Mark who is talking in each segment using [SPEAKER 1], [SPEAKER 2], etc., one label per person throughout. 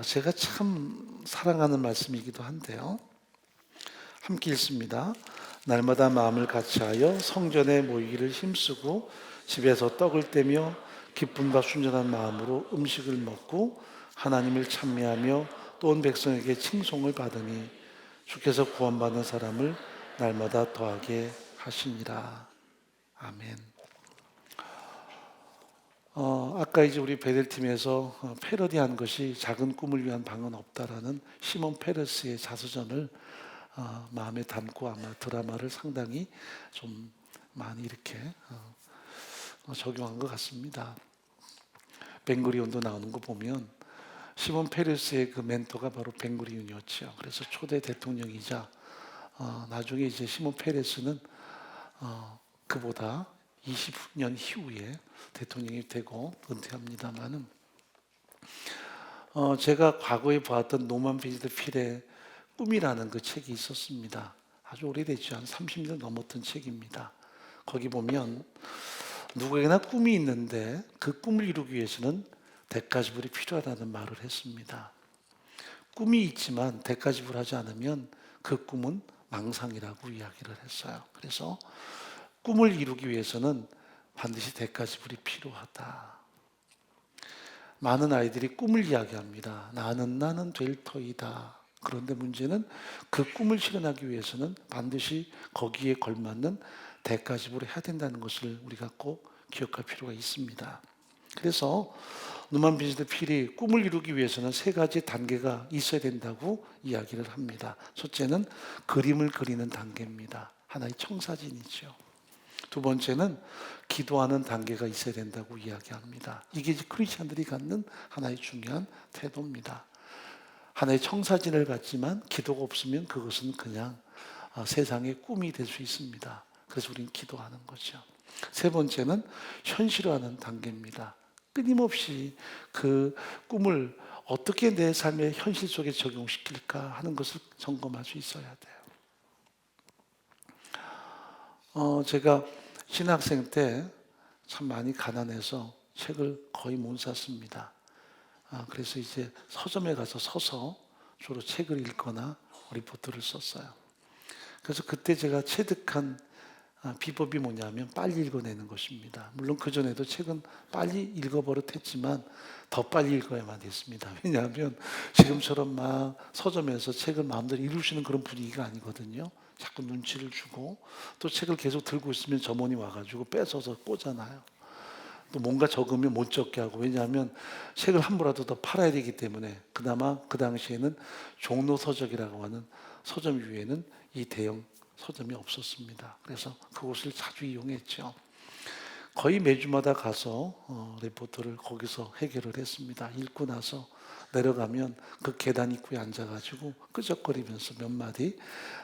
[SPEAKER 1] 제가 참 사랑하는 말씀이기도 한데요. 함께 읽습니다. 날마다 마음을 같이하여 성전에 모이기를 힘쓰고 집에서 떡을 떼며 기쁨과 순전한 마음으로 음식을 먹고 하나님을 찬미하며 또 온 백성에게 칭송을 받으니 주께서 구원받는 사람을 날마다 더하게 하시니라. 아멘. 아까 이제 우리 베델팀에서 패러디한 것이 작은 꿈을 위한 방은 없다라는 시몬 페레스의 자서전을 마음에 담고 아마 드라마를 상당히 좀 많이 이렇게 적용한 것 같습니다. 벵구리온도 나오는 거 보면 시몬 페레스의 그 멘토가 바로 벵구리온이었죠. 그래서 초대 대통령이자 나중에 이제 시몬 페레스는 그보다 20년 이후에 대통령이 되고 은퇴합니다만은 제가 과거에 보았던 노만 비즈드 필의 꿈이라는 그 책이 있었습니다. 아주 오래됐죠. 한 30년 넘었던 책입니다. 거기 보면 누구에게나 꿈이 있는데 그 꿈을 이루기 위해서는 대가지불이 필요하다는 말을 했습니다. 꿈이 있지만 대가지불하지 않으면 그 꿈은 망상이라고 이야기를 했어요. 그래서 꿈을 이루기 위해서는 반드시 대가지불이 필요하다. 많은 아이들이 꿈을 이야기합니다. 나는 될 터이다. 그런데 문제는 그 꿈을 실현하기 위해서는 반드시 거기에 걸맞는 대가지불을 해야 된다는 것을 우리가 꼭 기억할 필요가 있습니다. 그래서 누만 비즈드 필이 꿈을 이루기 위해서는 세 가지 단계가 있어야 된다고 이야기를 합니다. 첫째는 그림을 그리는 단계입니다. 하나의 청사진이죠. 두 번째는 기도하는 단계가 있어야 된다고 이야기합니다. 이게 크리스천들이 갖는 하나의 중요한 태도입니다. 하나의 청사진을 갖지만 기도가 없으면 그것은 그냥 세상의 꿈이 될 수 있습니다. 그래서 우리는 기도하는 거죠. 세 번째는 현실화하는 단계입니다. 끊임없이 그 꿈을 어떻게 내 삶의 현실 속에 적용시킬까 하는 것을 점검할 수 있어야 돼요. 제가 신학생 때 참 많이 가난해서 책을 거의 못 샀습니다. 그래서 이제 서점에 가서 서서 주로 책을 읽거나 리포트를 썼어요. 그래서 그때 제가 체득한 비법이 뭐냐면 빨리 읽어내는 것입니다. 물론 그전에도 책은 빨리 읽어버릇했지만 더 빨리 읽어야만 됐습니다. 왜냐하면 지금처럼 막 서점에서 책을 마음대로 읽을 수 있는 그런 분위기가 아니거든요. 자꾸 눈치를 주고 또 책을 계속 들고 있으면 점원이 와가지고 뺏어서 꽂아놔요. 또 뭔가 적으면 못 적게 하고, 왜냐하면 책을 한 부라도 더 팔아야 되기 때문에. 그나마 그 당시에는 종로서적이라고 하는 서점 위에는 이 대형 서점이 없었습니다. 그래서 그곳을 자주 이용했죠. 거의 매주마다 가서 리포트를 거기서 해결을 했습니다. 읽고 나서 내려가면 그 계단 입구에 앉아가지고 끄적거리면서 몇 마디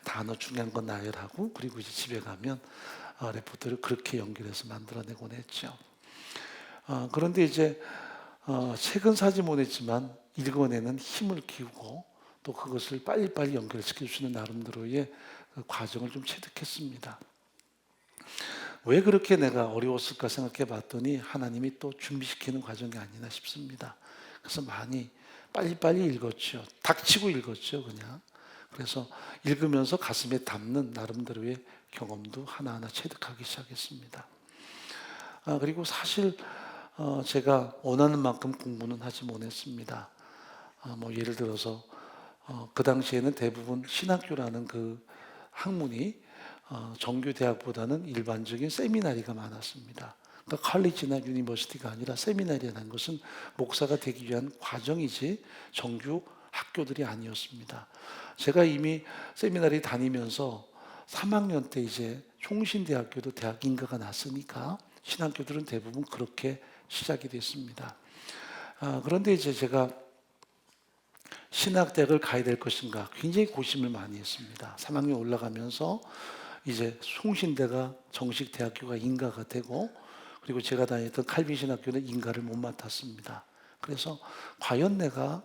[SPEAKER 1] 단어 중요한 건 나열하고, 그리고 이제 집에 가면 리포트를 그렇게 연결해서 만들어내곤 했죠. 그런데 이제 책은 사지 못했지만 읽어내는 힘을 키우고 또 그것을 빨리빨리 연결시킬 수 있는 나름대로의 그 과정을 좀 체득했습니다. 왜 그렇게 내가 어려웠을까 생각해 봤더니 하나님이 또 준비시키는 과정이 아니나 싶습니다. 그래서 많이 빨리빨리 읽었죠. 닥치고 읽었죠, 그냥. 그래서 읽으면서 가슴에 담는 나름대로의 경험도 하나하나 체득하기 시작했습니다. 그리고 사실 제가 원하는 만큼 공부는 하지 못했습니다. 뭐 예를 들어서 그 당시에는 대부분 신학교라는 그 학문이 정규 대학보다는 일반적인 세미나리가 많았습니다. 그러니까 컬리지나 유니버시티가 아니라 세미나리라는 것은 목사가 되기 위한 과정이지 정규 학교들이 아니었습니다. 제가 이미 세미나리 다니면서 3학년 때 이제 총신대학교도 대학 인가가 났으니까 신학교들은 대부분 그렇게 시작이 됐습니다. 그런데 이제 제가 신학대학을 가야 될 것인가 굉장히 고심을 많이 했습니다. 3학년 올라가면서 이제 송신대가 정식 대학교가 인가가 되고, 그리고 제가 다녔던 칼빈 신학교는 인가를 못 맡았습니다. 그래서 과연 내가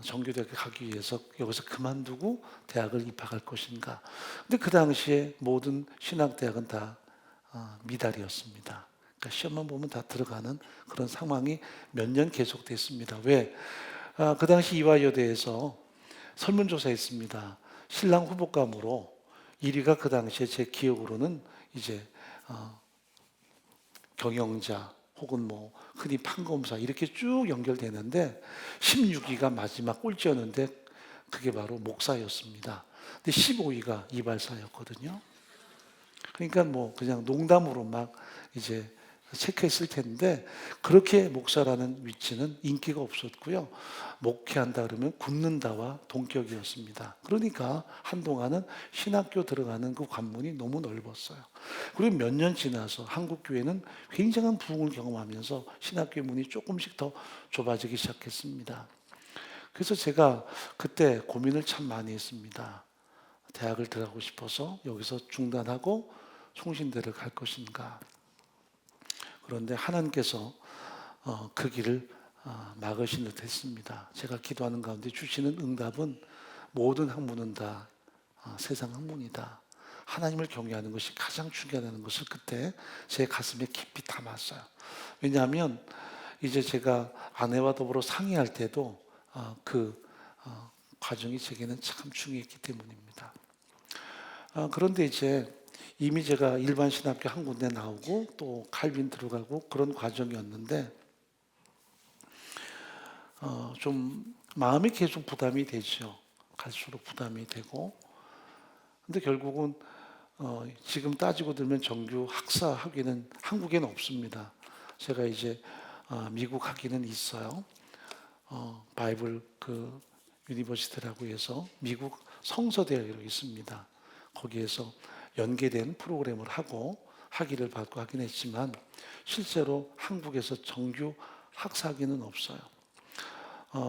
[SPEAKER 1] 정규대학교 가기 위해서 여기서 그만두고 대학을 입학할 것인가. 근데 그 당시에 모든 신학대학은 다 미달이었습니다. 그러니까 시험만 보면 다 들어가는 그런 상황이 몇 년 계속됐습니다. 왜? 그 당시 이화여대에서 설문조사했습니다. 신랑 후보감으로 1위가 그 당시에 제 기억으로는 이제 경영자 혹은 뭐 흔히 판검사 이렇게 쭉 연결되는데 16위가 마지막 꼴찌였는데 그게 바로 목사였습니다. 근데 15위가 이발사였거든요. 그러니까 뭐 그냥 농담으로 막 이제 체크했을 텐데 그렇게 목사라는 위치는 인기가 없었고요. 목회한다 그러면 굽는다와 동격이었습니다. 그러니까 한동안은 신학교 들어가는 그 관문이 너무 넓었어요. 그리고 몇 년 지나서 한국 교회는 굉장한 부흥을 경험하면서 신학교의 문이 조금씩 더 좁아지기 시작했습니다. 그래서 제가 그때 고민을 참 많이 했습니다. 대학을 들어가고 싶어서 여기서 중단하고 총신대를 갈 것인가. 그런데 하나님께서 그 길을 막으신 듯 했습니다. 제가 기도하는 가운데 주시는 응답은 모든 학문은 다 세상 학문이다. 하나님을 경외하는 것이 가장 중요하다는 것을 그때 제 가슴에 깊이 담았어요. 왜냐하면 이제 제가 아내와 더불어 상의할 때도 그 과정이 제게는 참 중요했기 때문입니다. 그런데 이제 이미 제가 일반 신학교 한 군데 나오고 또 칼빈 들어가고 그런 과정이었는데 좀 마음이 계속 부담이 되죠. 갈수록 부담이 되고 근데 결국은 지금 따지고 들면 정규 학사 학위는 한국에는 없습니다. 제가 이제 미국 학위는 있어요. 바이블 그 유니버시티라고 해서 미국 성서대학이 있습니다. 거기에서 연계된 프로그램을 하고 학위를 받고 하긴 했지만 실제로 한국에서 정규 학사학위는 없어요.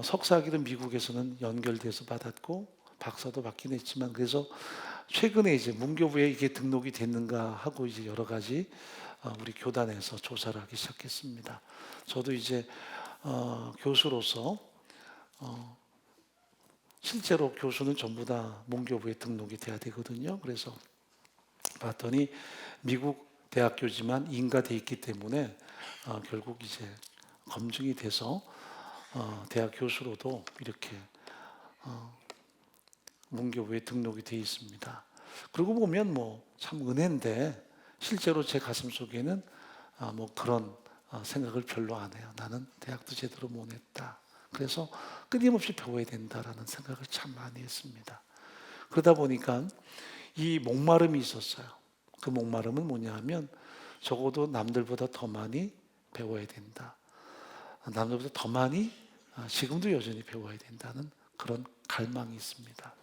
[SPEAKER 1] 석사학위는 미국에서는 연결돼서 받았고 박사도 받긴 했지만 그래서 최근에 이제 문교부에 이게 등록이 됐는가 하고 이제 여러 가지 우리 교단에서 조사를 하기 시작했습니다. 저도 이제 교수로서 실제로 교수는 전부 다 문교부에 등록이 돼야 되거든요. 그래서 봤더니 미국 대학교지만 인가돼 있기 때문에 결국 이제 검증이 돼서 대학 교수로도 이렇게 문교부에 등록이 돼 있습니다. 그러고 보면 뭐 참 은혜인데 실제로 제 가슴 속에는 뭐 그런 생각을 별로 안 해요. 나는 대학도 제대로 못 했다. 그래서 끊임없이 배워야 된다라는 생각을 참 많이 했습니다. 그러다 보니까 이 목마름이 있었어요. 그 목마름은 뭐냐 하면 적어도 남들보다 더 많이 배워야 된다. 남들보다 더 많이 지금도 여전히 배워야 된다는 그런 갈망이 있습니다.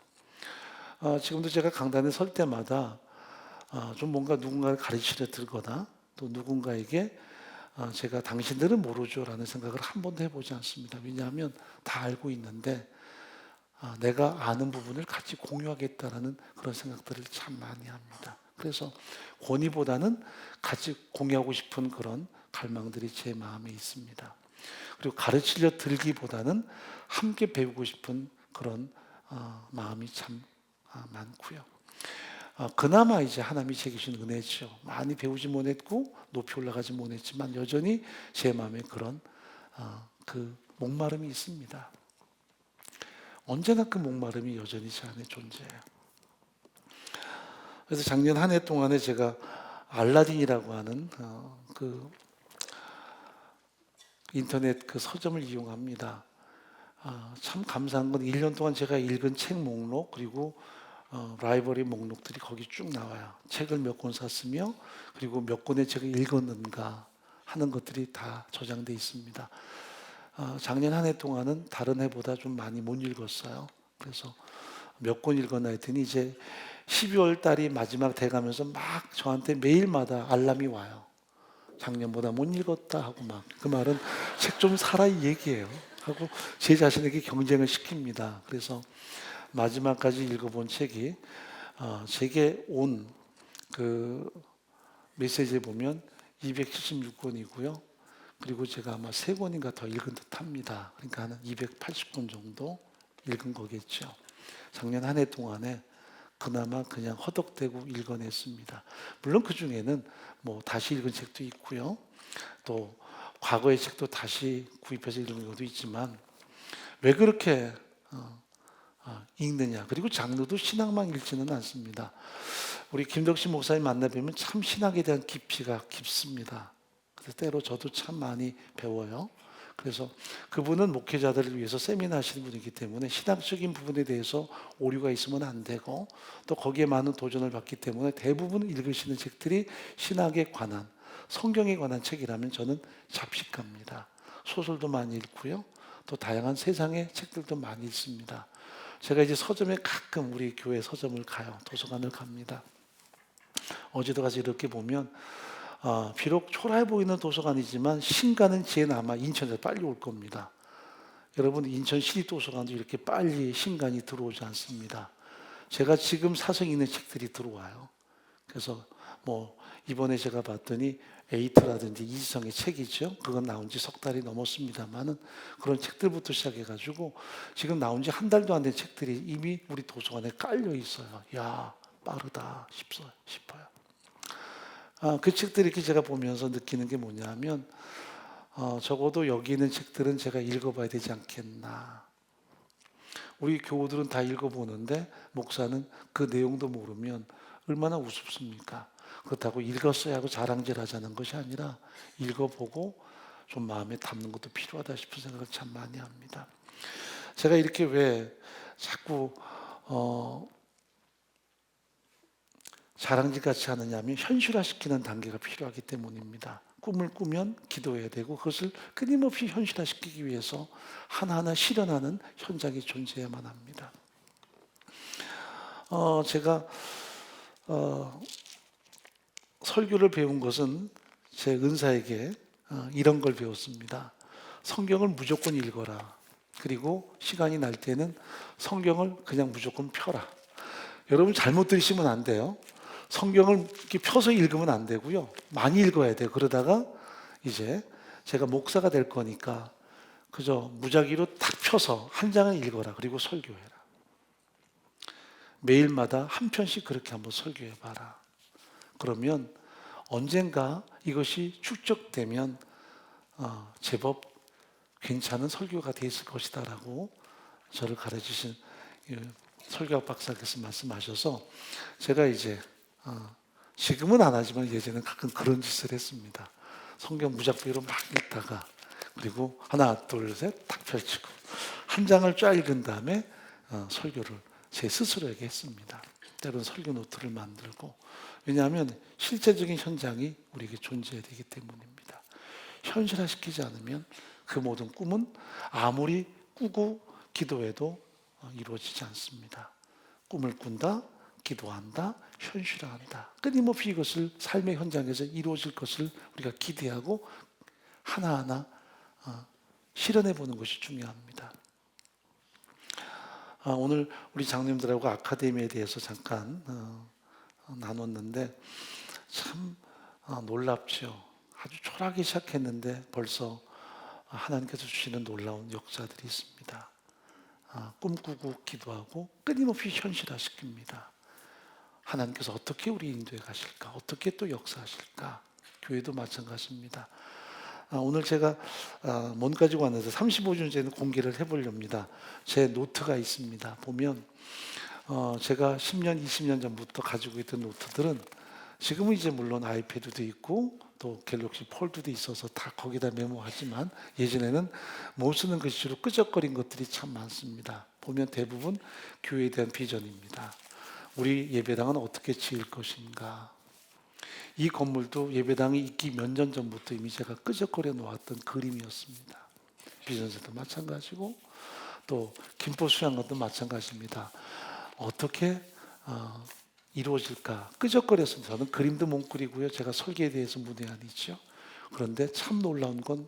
[SPEAKER 1] 지금도 제가 강단에 설 때마다 좀 뭔가 누군가를 가르치려 들거나 또 누군가에게 제가 당신들은 모르죠 라는 생각을 한 번도 해보지 않습니다. 왜냐하면 다 알고 있는데 내가 아는 부분을 같이 공유하겠다라는 그런 생각들을 참 많이 합니다. 그래서 권위보다는 같이 공유하고 싶은 그런 갈망들이 제 마음에 있습니다. 그리고 가르치려 들기보다는 함께 배우고 싶은 그런 마음이 참 많고요. 그나마 이제 하나님이 제게 주신 은혜죠. 많이 배우지 못했고 높이 올라가지 못했지만 여전히 제 마음에 그런 그 목마름이 있습니다. 언제나 그 목마름이 여전히 제 안에 존재해요. 그래서 작년 한 해 동안에 제가 알라딘이라고 하는 그 인터넷 그 서점을 이용합니다. 참 감사한 건 1년 동안 제가 읽은 책 목록 그리고 라이브러리 목록들이 거기 쭉 나와요. 책을 몇 권 샀으며 그리고 몇 권의 책을 읽었는가 하는 것들이 다 저장돼 있습니다. 작년 한 해 동안은 다른 해보다 좀 많이 못 읽었어요. 그래서 몇 권 읽었나 했더니 이제 12월 달이 마지막 돼가면서 막 저한테 매일마다 알람이 와요. 작년보다 못 읽었다 하고 막 그 말은 책 좀 사라 이 얘기예요. 하고 제 자신에게 경쟁을 시킵니다. 그래서 마지막까지 읽어본 책이 제게 온 그 메시지에 보면 276권이고요. 그리고 제가 아마 3권인가 더 읽은 듯 합니다. 그러니까 한 280권 정도 읽은 거겠죠. 작년 한 해 동안에 그나마 그냥 허덕대고 읽어냈습니다. 물론 그 중에는 뭐 다시 읽은 책도 있고요. 또 과거의 책도 다시 구입해서 읽은 것도 있지만 왜 그렇게 읽느냐. 그리고 장르도 신학만 읽지는 않습니다. 우리 김덕신 목사님 만나뵈면 참 신학에 대한 깊이가 깊습니다. 그래서 때로 저도 참 많이 배워요. 그래서 그분은 목회자들을 위해서 세미나 하시는 분이기 때문에 신학적인 부분에 대해서 오류가 있으면 안 되고, 또 거기에 많은 도전을 받기 때문에 대부분 읽으시는 책들이 신학에 관한, 성경에 관한 책이라면 저는 잡식합니다. 소설도 많이 읽고요. 또 다양한 세상의 책들도 많이 읽습니다. 제가 이제 서점에 가끔 우리 교회 서점을 가요. 도서관을 갑니다. 어제도 가서 이렇게 보면 비록 초라해 보이는 도서관이지만 신가는 지혜는 아마 인천에서 빨리 올 겁니다. 여러분, 인천 시립도서관도 이렇게 빨리 신간이 들어오지 않습니다. 제가 지금 사서 읽는 책들이 들어와요. 그래서 뭐 이번에 제가 봤더니 에이트라든지 이지성의 책이죠. 그건 나온 지 석 달이 넘었습니다만은 그런 책들부터 시작해가지고 지금 나온 지 한 달도 안 된 책들이 이미 우리 도서관에 깔려 있어요. 야, 빠르다 싶어요. 그 책들 이렇게 제가 보면서 느끼는 게 뭐냐면 적어도 여기 있는 책들은 제가 읽어봐야 되지 않겠나. 우리 교우들은 다 읽어보는데 목사는 그 내용도 모르면 얼마나 우습습니까? 그렇다고 읽었어야 하고 자랑질 하자는 것이 아니라 읽어보고 좀 마음에 담는 것도 필요하다 싶은 생각을 참 많이 합니다. 제가 이렇게 왜 자꾸 자랑질같이 하느냐면 현실화시키는 단계가 필요하기 때문입니다. 꿈을 꾸면 기도해야 되고 그것을 끊임없이 현실화시키기 위해서 하나하나 실현하는 현장이 존재해야만 합니다. 제가 설교를 배운 것은 제 은사에게 이런 걸 배웠습니다. 성경을 무조건 읽어라. 그리고 시간이 날 때는 성경을 그냥 무조건 펴라. 여러분 잘못 들으시면 안 돼요. 성경을 이렇게 펴서 읽으면 안 되고요. 많이 읽어야 돼요. 그러다가 이제 제가 목사가 될 거니까 그저 무작위로 딱 펴서 한 장을 읽어라. 그리고 설교해라. 매일마다 한 편씩 그렇게 한번 설교해 봐라. 그러면 언젠가 이것이 축적되면 제법 괜찮은 설교가 돼 있을 것이다 라고 저를 가르치신 설교학 박사께서 말씀하셔서 제가 이제 지금은 안 하지만 예전에는 가끔 그런 짓을 했습니다. 성경 무작위로 막 읽다가 그리고 하나 둘 셋 딱 펼치고 한 장을 쫙 읽은 다음에 설교를 제 스스로에게 했습니다. 때로는 설교 노트를 만들고, 왜냐하면 실제적인 현장이 우리에게 존재해야 되기 때문입니다. 현실화시키지 않으면 그 모든 꿈은 아무리 꾸고 기도해도 이루어지지 않습니다. 꿈을 꾼다, 기도한다, 현실화한다. 끊임없이 이것을 삶의 현장에서 이루어질 것을 우리가 기대하고 하나하나 실현해 보는 것이 중요합니다. 오늘 우리 장님들하고 아카데미에 대해서 잠깐 나눴는데 참 놀랍죠. 아주 초라하게 시작했는데 벌써 하나님께서 주시는 놀라운 역사들이 있습니다. 꿈꾸고 기도하고 끊임없이 현실화시킵니다. 하나님께서 어떻게 우리 인도해 가실까? 어떻게 또 역사하실까? 교회도 마찬가지입니다. 오늘 제가 뭔 가지고 왔는데 35주년째는 공개를 해보렵니다. 제 노트가 있습니다. 보면 제가 10년, 20년 전부터 가지고 있던 노트들은 지금은 이제 물론 아이패드도 있고 또 갤럭시 폴드도 있어서 다 거기다 메모하지만 예전에는 못 쓰는 글씨로 끄적거린 것들이 참 많습니다. 보면 대부분 교회에 대한 비전입니다. 우리 예배당은 어떻게 지을 것인가? 이 건물도 예배당이 있기 몇 년 전부터 이미 제가 끄적거려 놓았던 그림이었습니다. 비전세도 마찬가지고 또 김포 수양관도 마찬가지입니다. 어떻게 이루어질까 끄적거려서 저는 그림도 못 그리고요. 제가 설계에 대해서 문외한이죠. 그런데 참 놀라운 건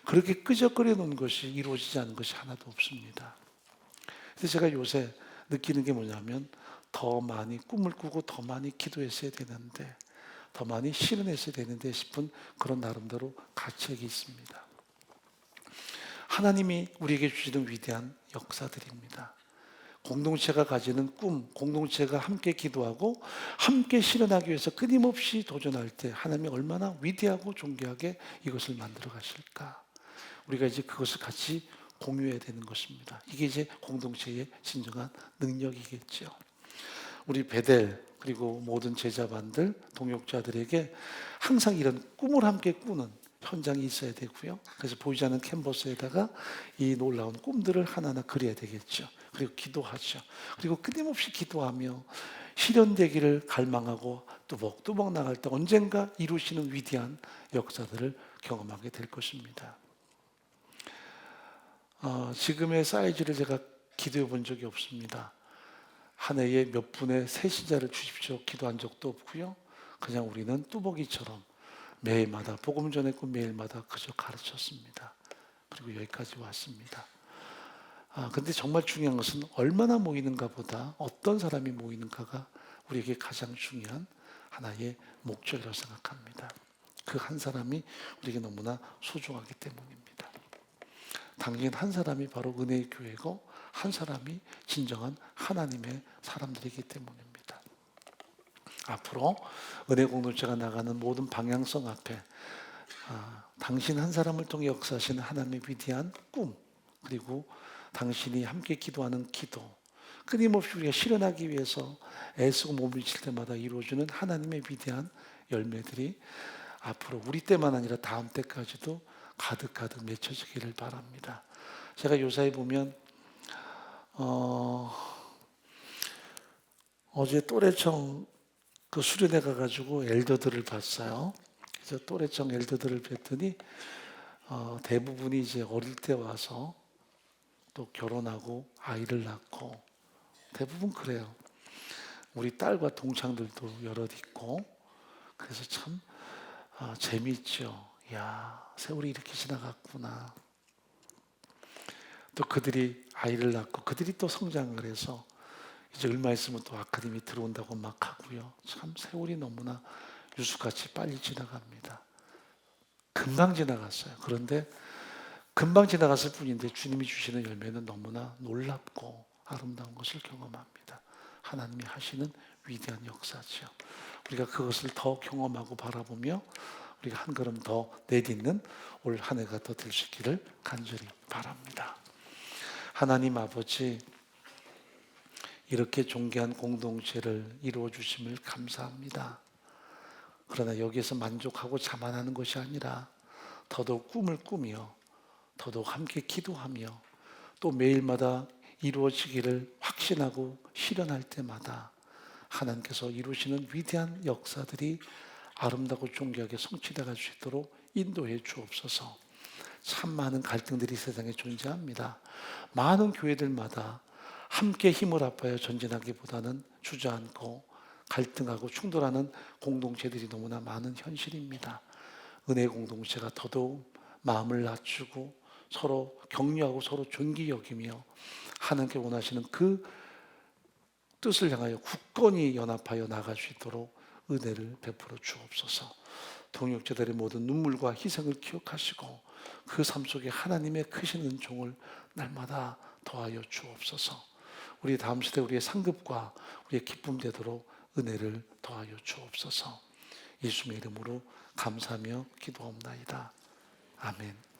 [SPEAKER 1] 그렇게 끄적거려 놓은 것이 이루어지지 않은 것이 하나도 없습니다. 그래서 제가 요새 느끼는 게 뭐냐면 더 많이 꿈을 꾸고 더 많이 기도했어야 되는데 더 많이 실현했어야 되는데 싶은 그런 나름대로 가책이 있습니다. 하나님이 우리에게 주시는 위대한 역사들입니다. 공동체가 가지는 꿈, 공동체가 함께 기도하고 함께 실현하기 위해서 끊임없이 도전할 때 하나님이 얼마나 위대하고 존귀하게 이것을 만들어 가실까. 우리가 이제 그것을 같이 공유해야 되는 것입니다. 이게 이제 공동체의 진정한 능력이겠죠. 우리 베델 그리고 모든 제자반들, 동역자들에게 항상 이런 꿈을 함께 꾸는 현장이 있어야 되고요. 그래서 보이지 않는 캔버스에다가 이 놀라운 꿈들을 하나하나 그려야 되겠죠. 그리고 기도하죠. 그리고 끊임없이 기도하며 실현되기를 갈망하고 뚜벅뚜벅 나갈 때 언젠가 이루시는 위대한 역사들을 경험하게 될 것입니다. 지금의 사이즈를 제가 기도해 본 적이 없습니다. 한 해에 몇 분의 새 신자를 주십시오 기도한 적도 없고요. 그냥 우리는 뚜벅이처럼 매일마다 복음 전했고 매일마다 그저 가르쳤습니다. 그리고 여기까지 왔습니다. 근데 정말 중요한 것은 얼마나 모이는가 보다 어떤 사람이 모이는가가 우리에게 가장 중요한 하나의 목적이라고 생각합니다. 그 한 사람이 우리에게 너무나 소중하기 때문입니다. 당신 한 사람이 바로 은혜의 교회고 한 사람이 진정한 하나님의 사람들이기 때문입니다. 앞으로 은혜 공동체가 나가는 모든 방향성 앞에 당신 한 사람을 통해 역사하시는 하나님의 위대한 꿈, 그리고 당신이 함께 기도하는 기도, 끊임없이 우리가 실현하기 위해서 애쓰고 몸을 칠 때마다 이루어지는 하나님의 위대한 열매들이 앞으로 우리 때만 아니라 다음 때까지도 가득가득 맺혀지기를 바랍니다. 제가 요사이 보면 어제 또래청 그 수련회 가가지고 엘더들을 봤어요. 그래서 또래청 엘더들을 뵀더니 대부분이 이제 어릴 때 와서 또 결혼하고 아이를 낳고 대부분 그래요. 우리 딸과 동창들도 여럿 있고 그래서 참 재미있죠. 야, 세월이 이렇게 지나갔구나. 또 그들이 아이를 낳고 그들이 또 성장을 해서 이제 얼마 있으면 또 아카데미 들어온다고 막 하고요. 참 세월이 너무나 유수같이 빨리 지나갑니다. 금방 지나갔어요. 그런데 금방 지나갔을 뿐인데 주님이 주시는 열매는 너무나 놀랍고 아름다운 것을 경험합니다. 하나님이 하시는 위대한 역사죠. 우리가 그것을 더 경험하고 바라보며 우리가 한 걸음 더 내딛는 올 한 해가 더 될 수 있기를 간절히 바랍니다. 하나님 아버지, 이렇게 존귀한 공동체를 이루어 주심을 감사합니다. 그러나 여기에서 만족하고 자만하는 것이 아니라 더더욱 꿈을 꾸며 더더욱 함께 기도하며 또 매일마다 이루어지기를 확신하고 실현할 때마다 하나님께서 이루시는 위대한 역사들이 아름답고 존귀하게 성취되어 갈 수 있도록 인도해 주옵소서. 참 많은 갈등들이 세상에 존재합니다. 많은 교회들마다 함께 힘을 합하여 전진하기보다는 주저앉고 갈등하고 충돌하는 공동체들이 너무나 많은 현실입니다. 은혜 공동체가 더더욱 마음을 낮추고 서로 격려하고 서로 존귀 여기며 하나님께 원하시는 그 뜻을 향하여 굳건히 연합하여 나갈 수 있도록 은혜를 베풀어 주옵소서. 동역자들의 모든 눈물과 희생을 기억하시고 그 삶 속에 하나님의 크신 은총을 날마다 더하여 주옵소서. 우리 다음 시대 우리의 상급과 우리의 기쁨 되도록 은혜를 더하여 주옵소서. 예수님의 이름으로 감사하며 기도합나이다. 아멘.